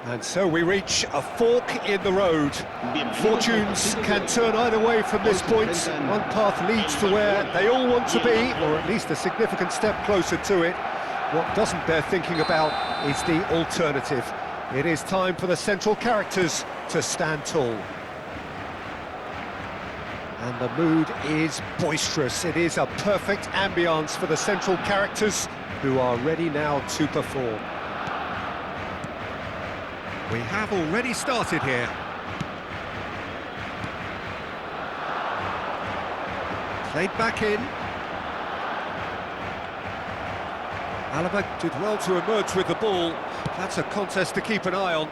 And so we reach a fork in the road. Fortunes can turn either way from this point. One path leads to where they all want to be, or at least a significant step closer to it. What doesn't bear thinking about is the alternative. It is time for the central characters to stand tall. And the mood is boisterous. It is a perfect ambience for the central characters who are ready now to perform. We have already started here. Played back in. Alaba did well to emerge with the ball. That's a contest to keep an eye on.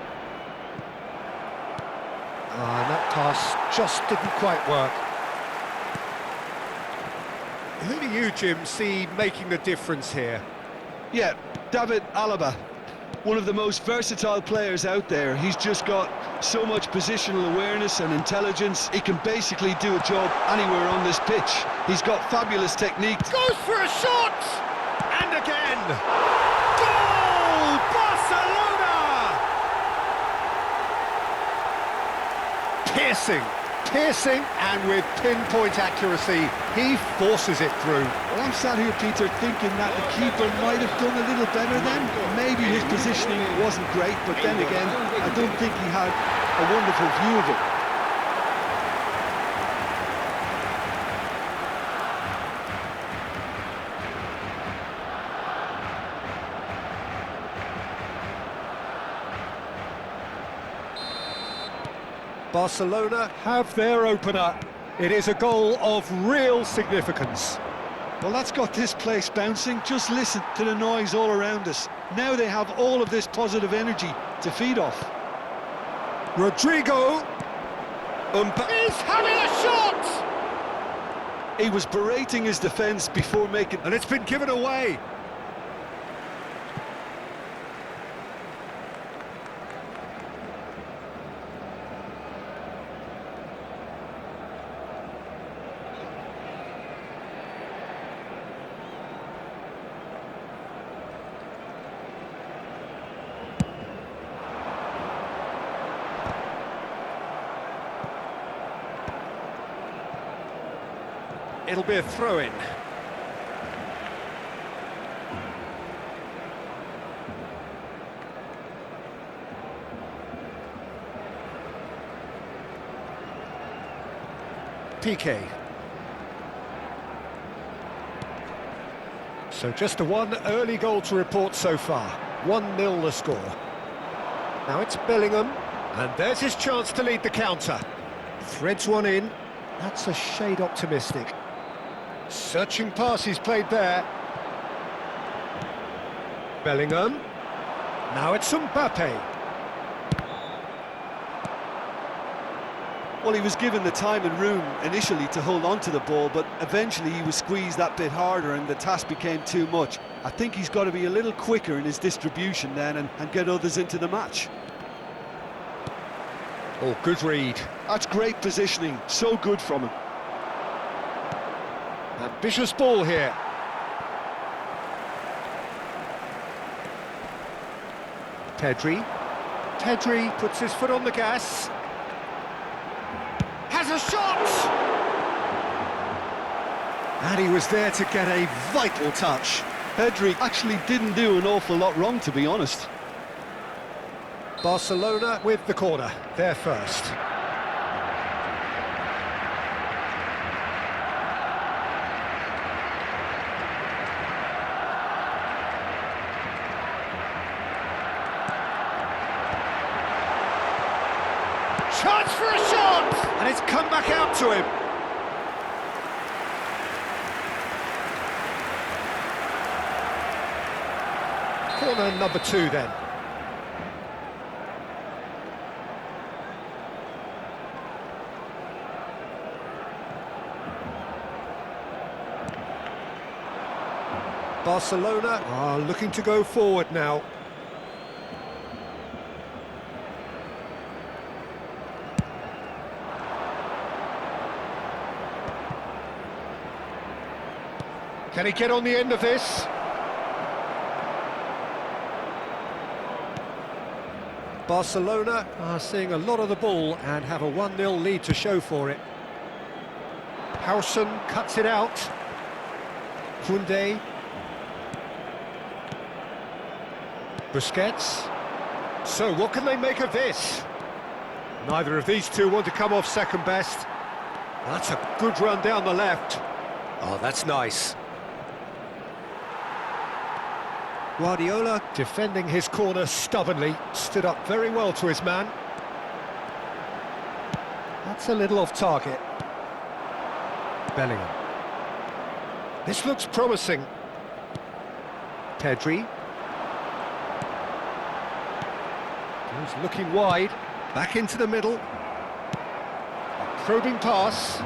And that pass just didn't quite work. Who do you, Jim, see making the difference here? Yeah, David Alaba. One of the most versatile players out there. He's just got so much positional awareness and intelligence. He can basically do a job anywhere on this pitch. He's got fabulous technique. Goes for a shot! And again! Goal! Barcelona! Piercing, and with pinpoint accuracy, he forces it through. Well, I'm sat here, Peter, thinking that the keeper might have done a little better then. Maybe his positioning wasn't great, but then again, I don't think he had a wonderful view of it. Barcelona have their opener. It is a goal of real significance. Well, that's got this place bouncing. Just listen to the noise all around us. Now they have all of this positive energy to feed off. Rodrigo He's having a shot! He was berating his defence before making... And it's been given away. It'll be a throw-in. PK. So just one early goal to report so far. 1-0 the score. Now it's Bellingham, and there's his chance to lead the counter. Threads one in. That's a shade optimistic. Searching pass he's played there. Bellingham. Now it's Mbappe. Well, he was given the time and room initially to hold on to the ball, but eventually he was squeezed that bit harder and the task became too much. I think he's got to be a little quicker in his distribution then and get others into the match. Oh, good read. That's great positioning, so good from him. Ambitious ball here. Pedri puts his foot on the gas. Has a shot! And he was there to get a vital touch. Pedri actually didn't do an awful lot wrong, to be honest. Barcelona with the corner, they're first. Chance for a shot! And it's come back out to him. Corner number 2 then. Barcelona are looking to go forward now. Can he get on the end of this? Barcelona are seeing a lot of the ball and have a 1-0 lead to show for it. Howson cuts it out. Koundé. Busquets. So what can they make of this? Neither of these two want to come off second best. That's a good run down the left. Oh, that's nice. Guardiola defending his corner stubbornly, stood up very well to his man. That's a little off target. Bellingham. This looks promising. Pedri. He's looking wide, back into the middle. A probing pass.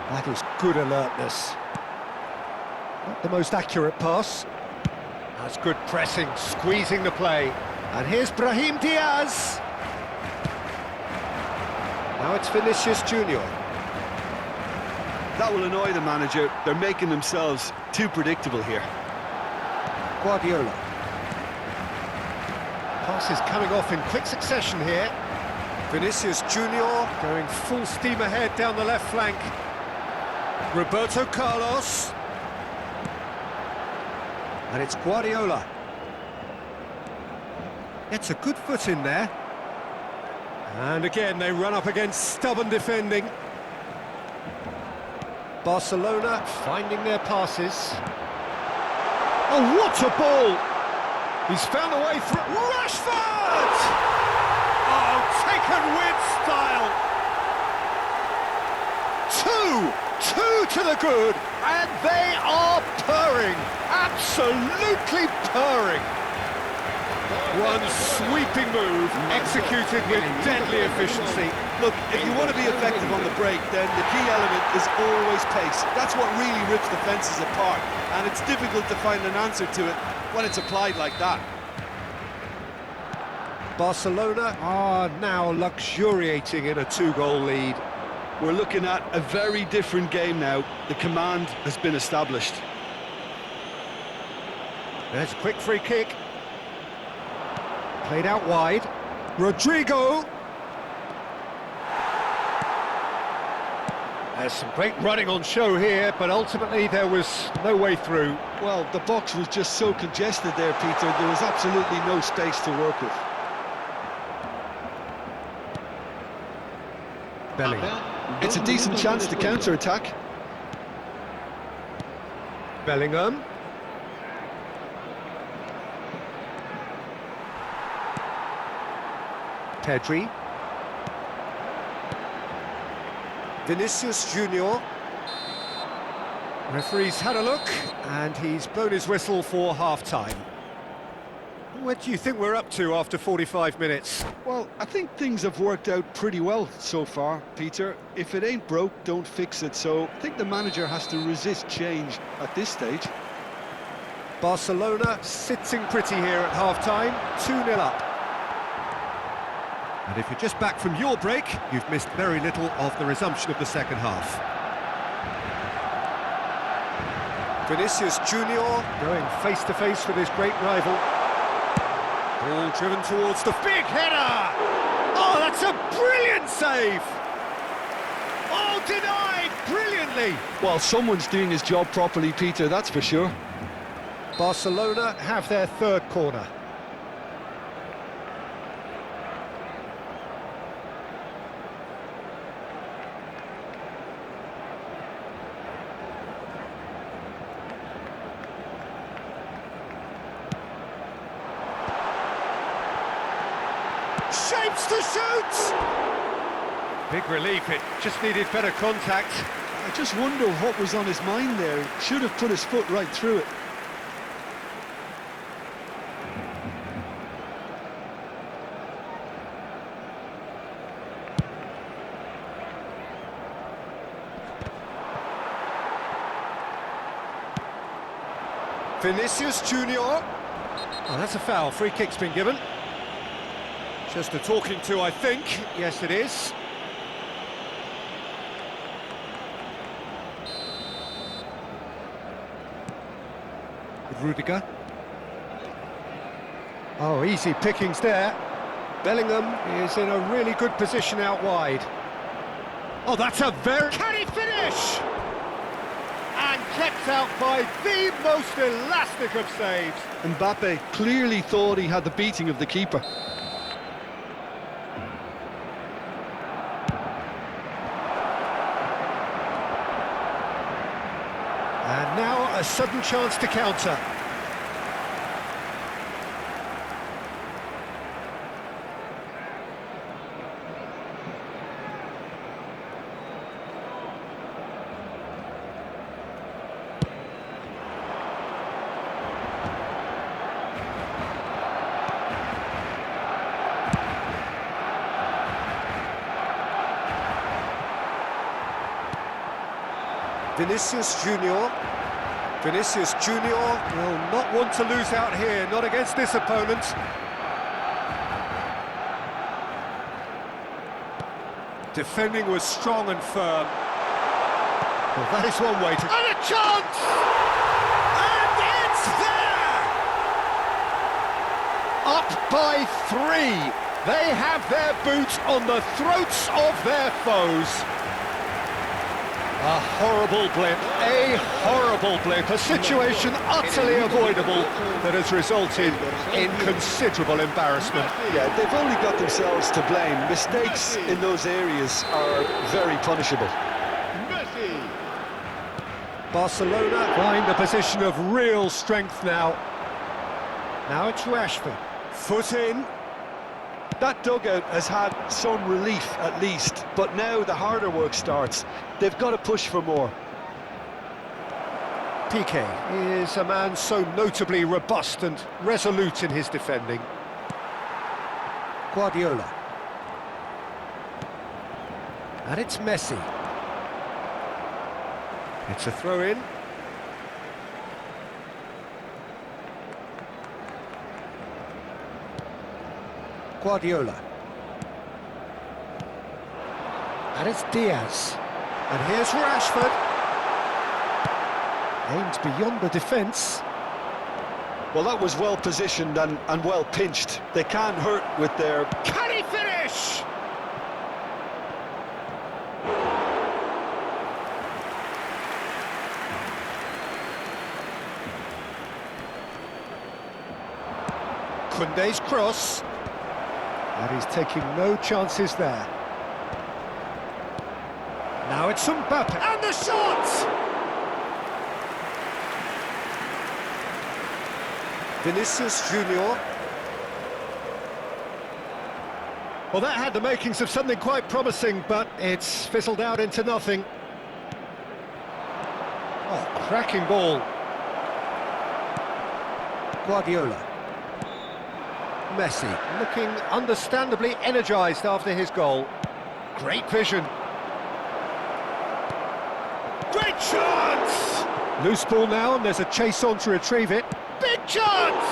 That is good alertness. Not the most accurate pass. That's good pressing, squeezing the play. And here's Brahim Diaz. Now it's Vinicius Junior. That will annoy the manager. They're making themselves too predictable here. Guardiola. Passes coming off in quick succession here. Vinicius Junior going full steam ahead down the left flank. Roberto Carlos. And it's Guardiola. Gets a good foot in there. And again, they run up against stubborn defending. Barcelona finding their passes. Oh, what a ball! He's found a way through. Rashford! Oh, taken with style. Two to the good, and they are purring. Absolutely purring. One sweeping move, executed with deadly efficiency. Look, if you want to be effective on the break, then the key element is always pace. That's what really rips defences apart, and it's difficult to find an answer to it when it's applied like that. Barcelona are now luxuriating in a 2-goal lead. We're looking at a very different game now. The command has been established. There's a quick free kick. Played out wide. Rodrigo. There's some great running on show here, but ultimately there was no way through. Well, the box was just so congested there, Peter. There was absolutely no space to work with. Bellingham. It's a decent chance to counter-attack. Bellingham. Pedri. Vinicius Junior. Referee's had a look, and he's blown his whistle for half-time. What do you think we're up to after 45 minutes? Well, I think things have worked out pretty well so far, Peter. If it ain't broke, don't fix it. So I think the manager has to resist change at this stage. Barcelona sitting pretty here at half-time, 2-0 up. And if you're just back from your break, you've missed very little of the resumption of the second half. Vinicius Junior going face-to-face with his great rival. Ball driven towards the big header! Oh, that's a brilliant save! Oh, denied brilliantly! Well, someone's doing his job properly, Peter, that's for sure. Barcelona have their third corner. Shapes to shoot! Big relief, it just needed better contact. I just wonder what was on his mind there. Should have put his foot right through it. Vinicius Junior. Oh, that's a foul. Free kick's been given. Just a talking to, I think. Yes, it is. Rudiger. Oh, easy pickings there. Bellingham is in a really good position out wide. Oh, that's a very... Can he finish? And kept out by the most elastic of saves. Mbappe clearly thought he had the beating of the keeper. And now a sudden chance to counter. Vinicius Junior. Vinicius Junior will not want to lose out here, not against this opponent. Defending was strong and firm. Well, that is one way to... And a chance! And it's there! Up by 3. They have their boots on the throats of their foes. A horrible blip, a situation utterly avoidable that has resulted in considerable embarrassment. Yeah, they've only got themselves to blame. Mistakes in those areas are very punishable. Barcelona find a position of real strength now. Now it's Rashford. Foot in. That dugout has had some relief at least, but now the harder work starts. They've got to push for more. Piqué is a man so notably robust and resolute in his defending. Guardiola. And it's Messi. It's a throw-in. Guardiola. And it's Diaz. And here's Rashford. Aims beyond the defence. Well, that was well positioned and well pinched. They can't hurt with their... Can he finish? Koundé's cross. And he's taking no chances there. Now it's Mbappe. And the shot! Vinicius Junior. Well, that had the makings of something quite promising, but it's fizzled out into nothing. Oh, cracking ball. Guardiola. Messi, looking understandably energised after his goal. Great vision. Great chance! Loose ball now, and there's a chase on to retrieve it. Big chance!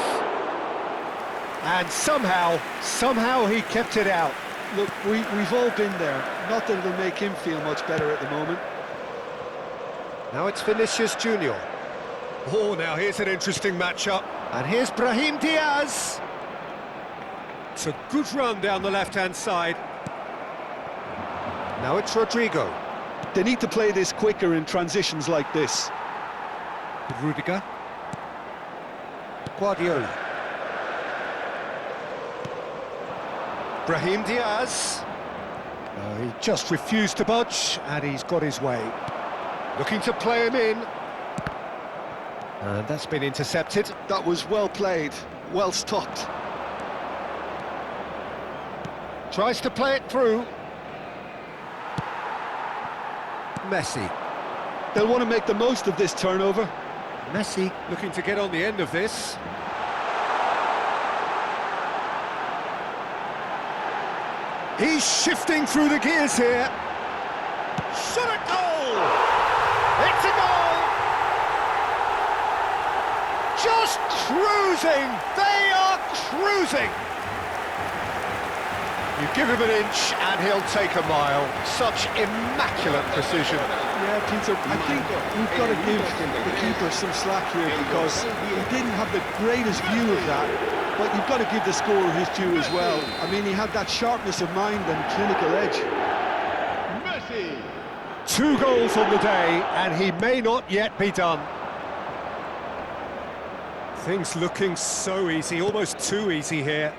And somehow he kept it out. Look, we've all been there. Not that it'll make him feel much better at the moment. Now it's Vinicius Junior. Oh, now here's an interesting matchup. And here's Brahim Diaz. It's a good run down the left-hand side. Now it's Rodrigo. They need to play this quicker in transitions like this. Rudiger. Guardiola. Brahim Diaz. He just refused to budge, and he's got his way. Looking to play him in. And that's been intercepted. That was well played, well stopped. Tries to play it through. Messi. They'll want to make the most of this turnover. Messi looking to get on the end of this. He's shifting through the gears here. Shot a goal! It's a goal! Just cruising! They are cruising! You give him an inch and he'll take a mile. Such immaculate precision. Yeah, Peter, I think we've got to give the keeper some slack here because he didn't have the greatest view of that. but you've got to give the scorer his due as well. I mean, he had that sharpness of mind and clinical edge. Messi. 2 goals on the day, and he may not yet be done. Things looking so easy, almost too easy here.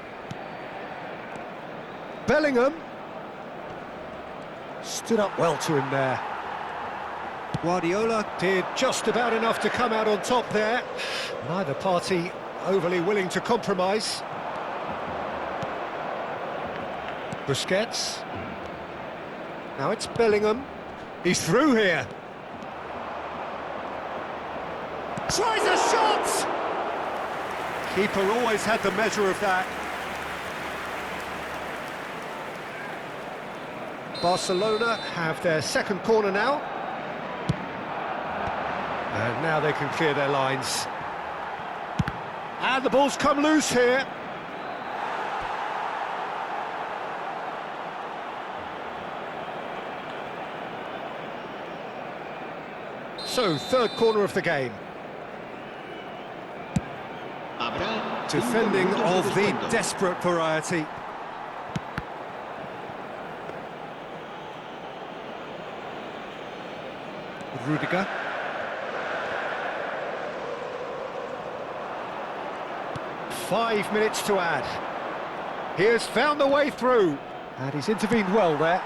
Bellingham stood up well to him there. Guardiola did just about enough to come out on top there. Neither party overly willing to compromise. Busquets. Now it's Bellingham. He's through here. Tries a shot! Keeper always had the measure of that. Barcelona have their second corner now. And now they can clear their lines. And the ball's come loose here. So, third corner of the game. Defending of the desperate variety. Rudiger. Five minutes to add. He has found the way through, and he's intervened well there.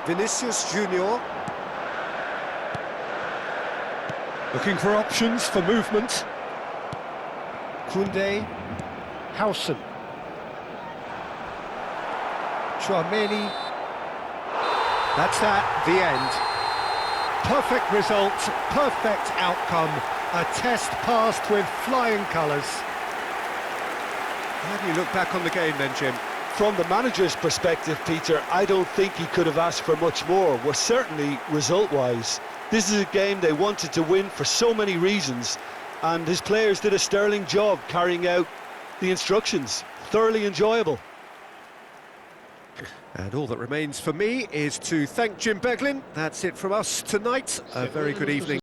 Vinicius Junior. Looking for options for movement. Koundé. Howson. Chouameni. That's that, the end. Perfect result, perfect outcome. A test passed with flying colours. How do you look back on the game then, Jim? From the manager's perspective, Peter, I don't think he could have asked for much more. Well, certainly result-wise. This is a game they wanted to win for so many reasons, and his players did a sterling job carrying out the instructions. Thoroughly enjoyable. And all that remains for me is to thank Jim Beglin. That's it from us tonight. A very good evening.